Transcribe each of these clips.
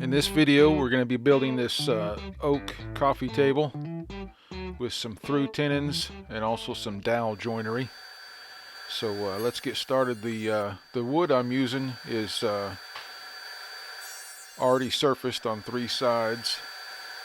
In this video, we're going to be building this oak coffee table with some through tenons and also some dowel joinery. So let's get started. The wood I'm using is already surfaced on 3 sides.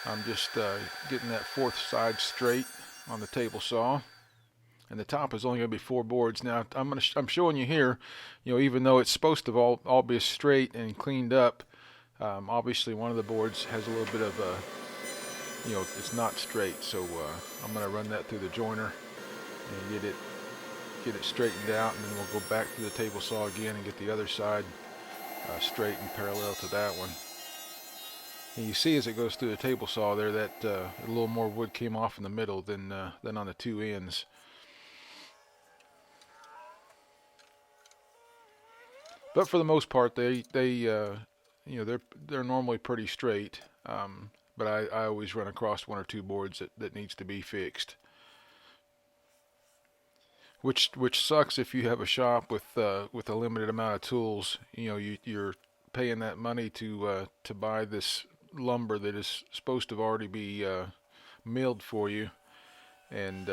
I'm just getting that 4th side straight on the table saw, and the top is only going to be 4 boards. Now I'm showing you here, even though it's supposed to all be straight and cleaned up. Obviously, one of the boards has a little bit of it's not straight, so I'm going to run that through the joiner and get it straightened out, and then we'll go back to the table saw again and get the other side straight and parallel to that one. And you see as it goes through the table saw there that a little more wood came off in the middle than on the 2 ends. But for the most part, they're normally pretty straight. But I always run across 1 or 2 boards that needs to be fixed. Which sucks if you have a shop with a limited amount of tools. You're paying that money to buy this lumber that is supposed to already be milled for you, and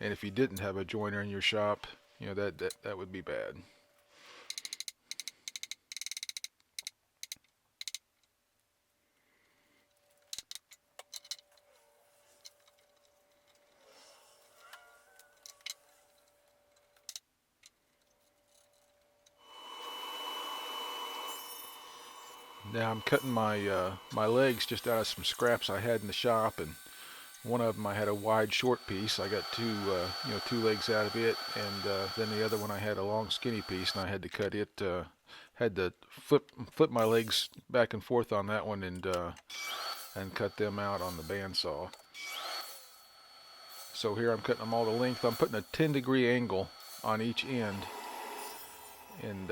if you didn't have a joiner in your shop, that would be bad. Now I'm cutting my legs just out of some scraps I had in the shop, and one of them I had a wide short piece. I got 2 legs out of it, and then the other one I had a long skinny piece, and I had to cut it. Had to flip my legs back and forth on that one, and cut them out on the bandsaw. So here I'm cutting them all the length. I'm putting a 10-degree angle on each end. And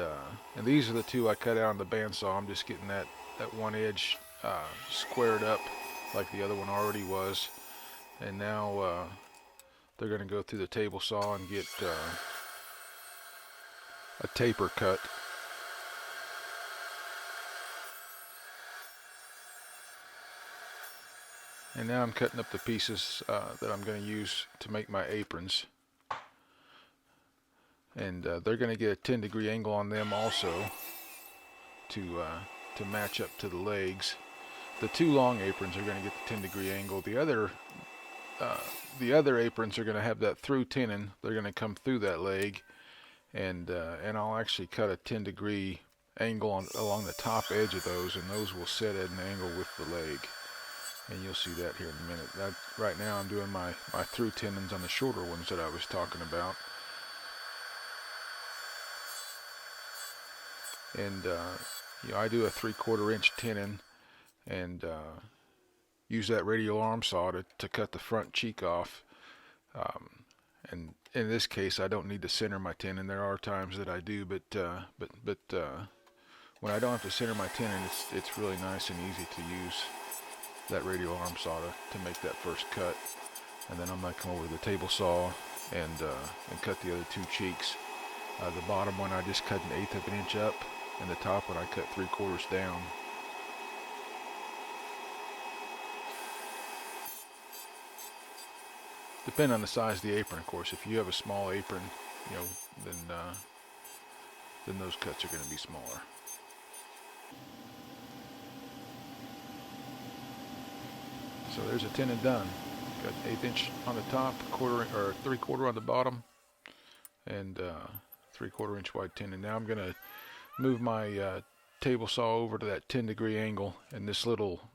these are the 2 I cut out on the bandsaw. I'm just getting that one edge squared up like the other one already was. And now they're going to go through the table saw and get a taper cut. And now I'm cutting up the pieces that I'm going to use to make my aprons. And they're going to get a 10-degree angle on them also to match up to the legs. The 2 long aprons are going to get the 10-degree angle. The other aprons are going to have that through tenon. They're going to come through that leg, and I'll actually cut a 10-degree angle along the top edge of those, and those will set at an angle with the leg. And you'll see that here in a minute. Right now I'm doing my through tenons on the shorter ones that I was talking about. And I do a 3/4 inch tenon, and use that radial arm saw to cut the front cheek off. And in this case, I don't need to center my tenon. There are times that I do, but when I don't have to center my tenon, it's really nice and easy to use that radial arm saw to make that first cut. And then I'm going to come over to the table saw and cut the other 2 cheeks. The bottom one I just cut 1/8 of an inch up, and the top one I cut 3/4 down. Depending on the size of the apron, of course. If you have a small apron, then those cuts are going to be smaller. So there's a tenon done. Got 1/8 inch on the top, 3/4 on the bottom, and 3/4 inch wide tenon. Now I'm going to move my table saw over to that 10-degree angle, and this little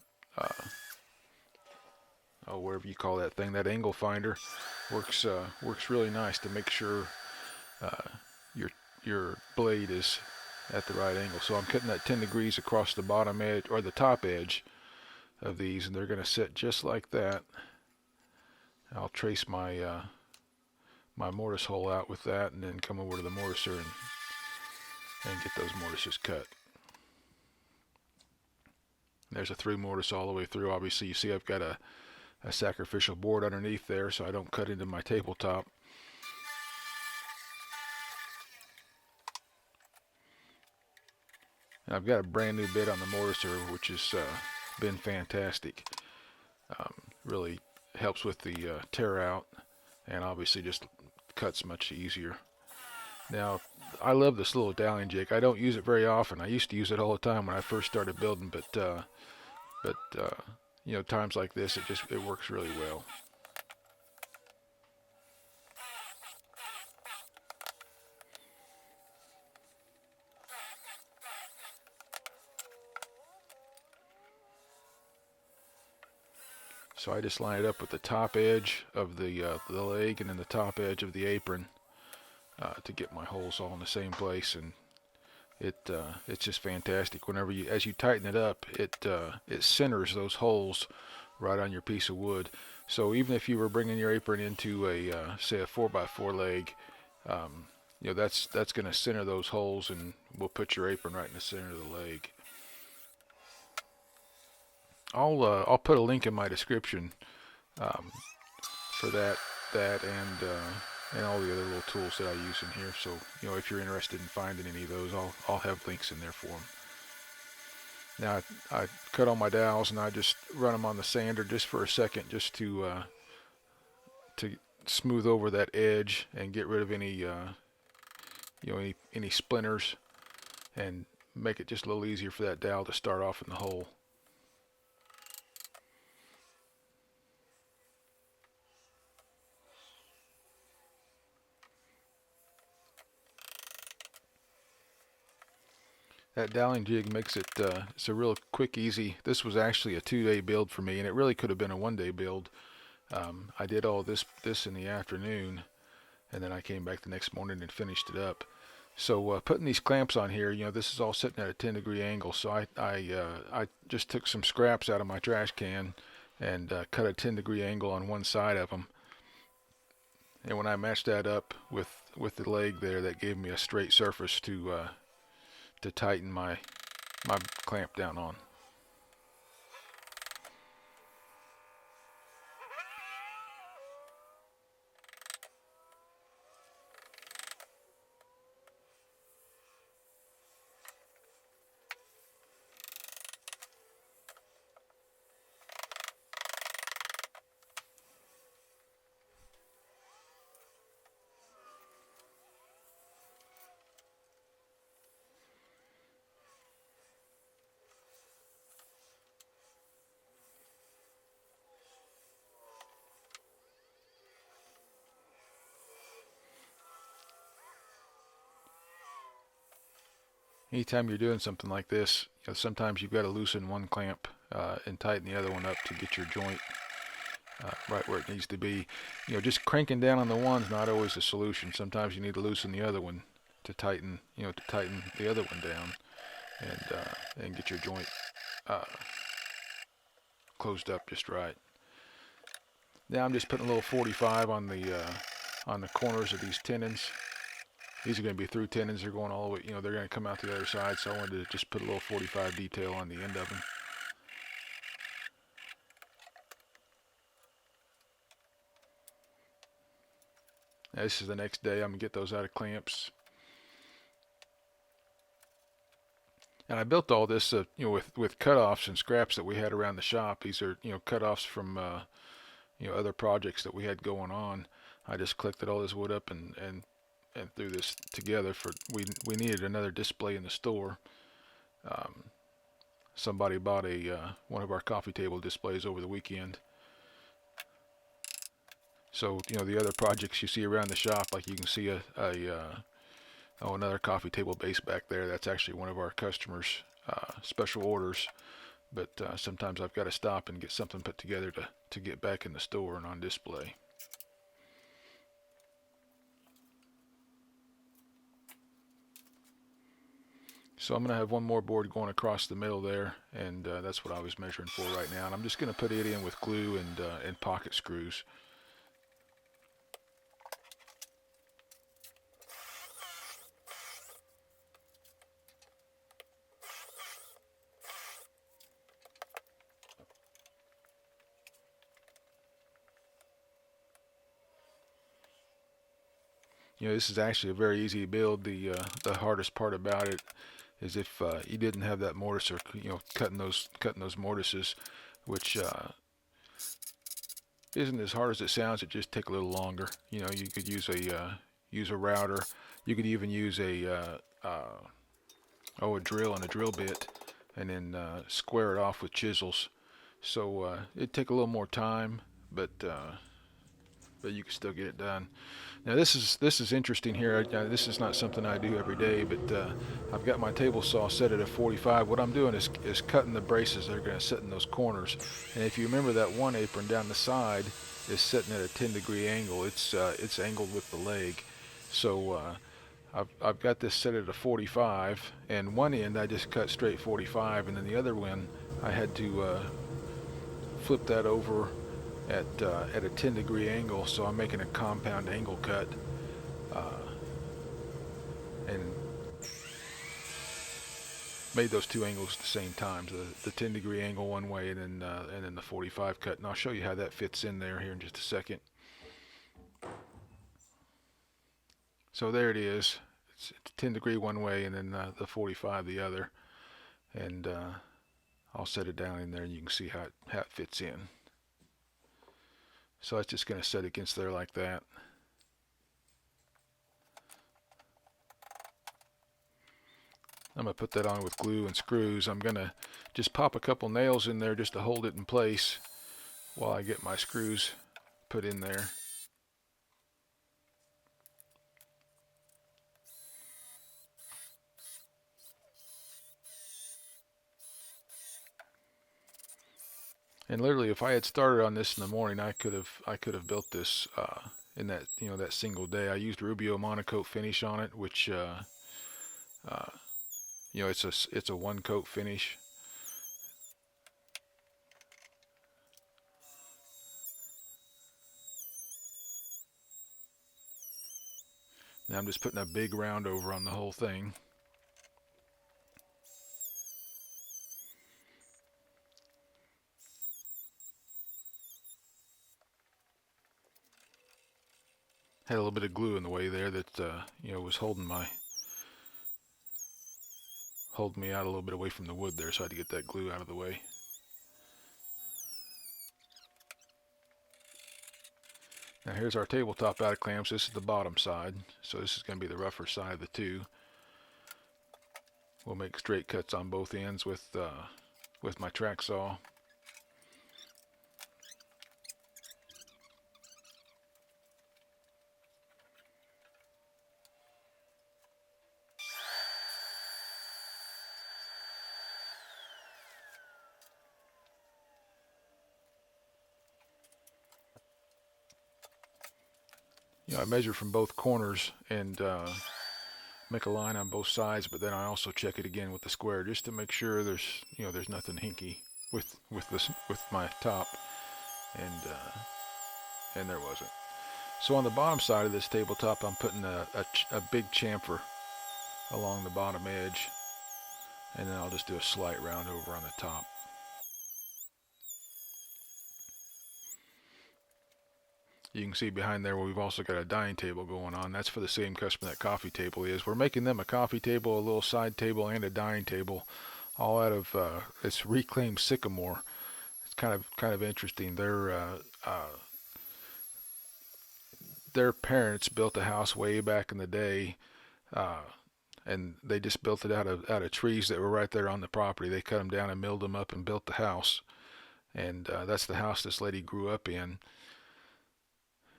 whatever you call that thing, that angle finder, works really nice to make sure your blade is at the right angle. So I'm cutting that 10 degrees across the bottom edge, or the top edge of these, and they're going to sit just like that. I'll trace my my mortise hole out with that, and then come over to the mortiser and get those mortises cut. There's a through mortise all the way through. Obviously, you see I've got a sacrificial board underneath there, so I don't cut into my tabletop. And I've got a brand new bit on the mortiser, which has been fantastic. Really helps with the tear out, and obviously just cuts much easier. Now, I love this little doweling jig. I don't use it very often. I used to use it all the time when I first started building, but you know, times like this, it works really well. So I just line it up with the top edge of the leg and then the top edge of the apron to get my holes all in the same place, and it's just fantastic. Whenever as you tighten it up, it centers those holes right on your piece of wood. So even if you were bringing your apron into a say a 4x4 leg, you know that's going to center those holes, and will put your apron right in the center of the leg. I'll put a link in my description for that and all the other little tools that I use in here. So you know, if you're interested in finding any of those, I'll have links in there for them. Now I cut all my dowels and I just run them on the sander just for a second, just to smooth over that edge and get rid of any you know, any splinters, and make it just a little easier for that dowel to start off in the hole. That doweling jig makes it it's a real quick, easy. This was actually a 2-day build for me, and it really could have been a 1-day build. I did all this in the afternoon, and then I came back the next morning and finished it up. So putting these clamps on here, you know, this is all sitting at a 10-degree angle. So I just took some scraps out of my trash can and cut a 10-degree angle on one side of them. And when I matched that up with the leg there, that gave me a straight surface to tighten my clamp down on. Anytime you're doing something like this, you know, sometimes you've got to loosen one clamp and tighten the other one up to get your joint right where it needs to be. You know, just cranking down on the one's not always the solution. Sometimes you need to loosen the other one to tighten, you know, to tighten the other one down and get your joint closed up just right. Now I'm just putting a little 45 on the corners of these tenons. These are going to be through tenons. They're going all the way, you know, they're going to come out the other side, so I wanted to just put a little 45 detail on the end of them. Now, this is the next day. I'm going to get those out of clamps. And I built all this, you know, with cutoffs and scraps that we had around the shop. These are, you know, cutoffs from, you know, other projects that we had going on. I just collected all this wood up and threw this together. We needed another display in the store. Somebody bought one of our coffee table displays over the weekend. So you know, the other projects you see around the shop, like you can see another coffee table base back there. That's actually one of our customers' special orders. But sometimes I've got to stop and get something put together to get back in the store and on display. So I'm going to have one more board going across the middle there, and that's what I was measuring for right now. And I'm just going to put it in with glue and pocket screws. You know, this is actually a very easy build. The hardest part about it as if you didn't have that mortise, or cutting those mortises, which isn't as hard as it sounds. It just take a little longer. You could use a router. You could even use a drill and a drill bit, and then square it off with chisels. So it'd take a little more time, but you can still get it done. Now this is interesting here. This is not something I do every day, but I've got my table saw set at a 45. What I'm doing is cutting the braces that are going to sit in those corners. And if you remember, that one apron down the side is sitting at a 10-degree angle. It's angled with the leg. So I've got this set at a 45, and one end I just cut straight 45, and then the other one I had to flip that over at a 10-degree angle, so I'm making a compound angle cut, and made those two angles at the same time, the 10-degree angle one way, and then the 45 cut. And I'll show you how that fits in there here in just a second. So there it is. It's 10-degree one way, and then the 45 the other, and I'll set it down in there, and you can see how it fits in. So it's just going to set against there like that. I'm going to put that on with glue and screws. I'm going to just pop a couple nails in there just to hold it in place while I get my screws put in there. And literally, if I had started on this in the morning, I could have built this in that single day. I used Rubio monocoat finish on it, which it's a one coat finish. Now I'm just putting a big round over on the whole thing. Had a little bit of glue in the way there that was holding me out a little bit away from the wood there, so I had to get that glue out of the way. Now here's our tabletop out of clamps. This is the bottom side, so this is going to be the rougher side of the two. We'll make straight cuts on both ends with my track saw. I measure from both corners and make a line on both sides, but then I also check it again with the square just to make sure there's nothing hinky with my top, and there wasn't. So on the bottom side of this tabletop, I'm putting a big chamfer along the bottom edge, and then I'll just do a slight round over on the top. You can see behind there where we've also got a dining table going on. That's for the same customer that coffee table is. We're making them a coffee table, a little side table, and a dining table, all out of this reclaimed sycamore. It's kind of interesting. Their parents built a house way back in the day, and they just built it out of trees that were right there on the property. They cut them down and milled them up and built the house, and that's the house this lady grew up in.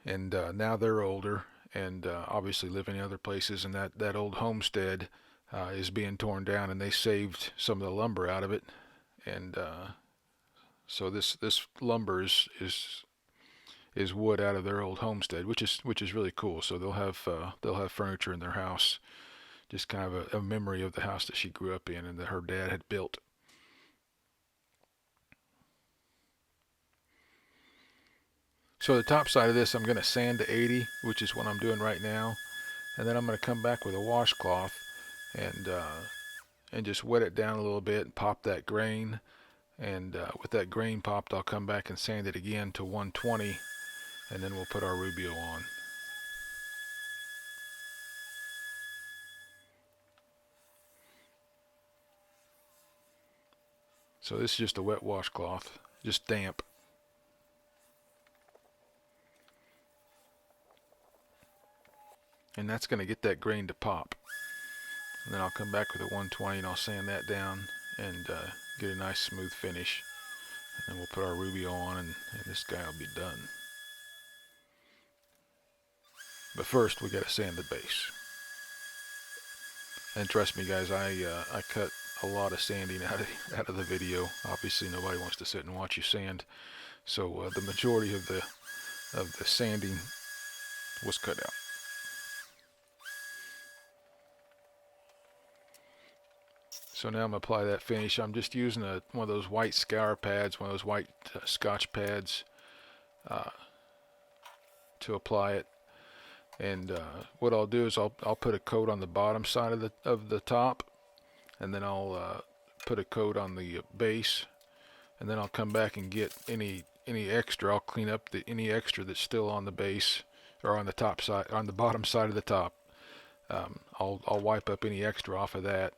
And now they're older and obviously live in other places, and that old homestead is being torn down, and they saved some of the lumber out of it, and so this lumber is wood out of their old homestead, which is really cool. So they'll have furniture in their house, just kind of a memory of the house that she grew up in and that her dad had built. So the top side of this, I'm going to sand to 80, which is what I'm doing right now, and then I'm going to come back with a washcloth and just wet it down a little bit and pop that grain. And with that grain popped, I'll come back and sand it again to 120, and then we'll put our Rubio on. So this is just a wet washcloth, just damp. And that's going to get that grain to pop. And then I'll come back with a 120 and I'll sand that down and get a nice smooth finish. And then we'll put our Rubio on and this guy will be done. But first we got to sand the base. And trust me guys, I cut a lot of sanding out of the video. Obviously nobody wants to sit and watch you sand. So the majority of the sanding was cut out. So now I'm going to apply that finish. I'm just using one of those white scour pads, one of those white Scotch pads to apply it. And what I'll do is I'll put a coat on the bottom side of the top, and then I'll put a coat on the base, and then I'll come back and get any extra. I'll clean up any extra that's still on the base or on the top side, on the bottom side of the top. I'll wipe up any extra off of that.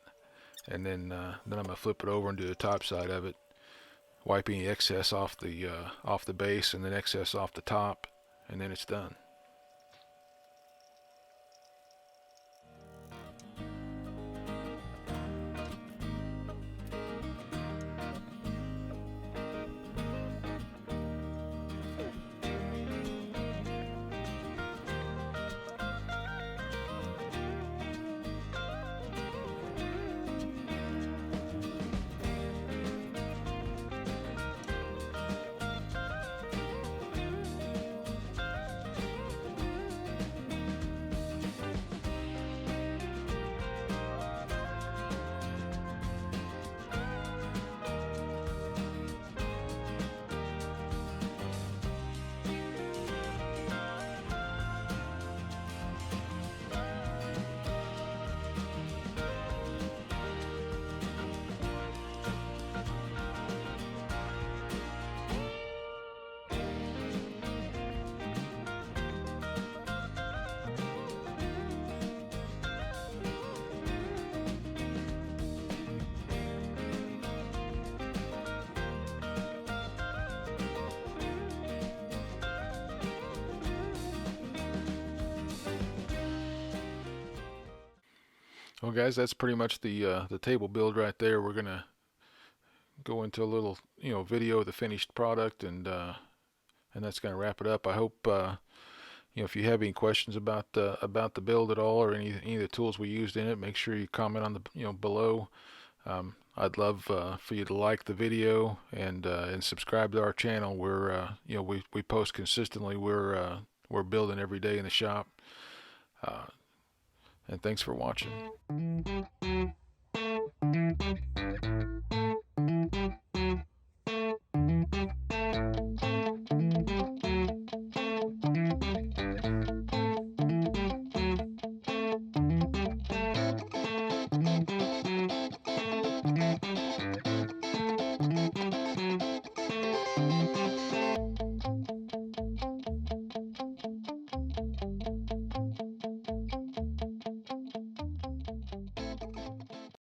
And then I'm gonna flip it over and do the top side of it, wipe any excess off the base and then excess off the top, and then it's done. Well guys, that's pretty much the table build right there. We're gonna go into a little video of the finished product, and that's gonna wrap it up. I hope if you have any questions about the build at all, or any of the tools we used in it, make sure you comment on the below. I'd love for you to like the video and subscribe to our channel. We're we post consistently. We're building every day in the shop. And thanks for watching.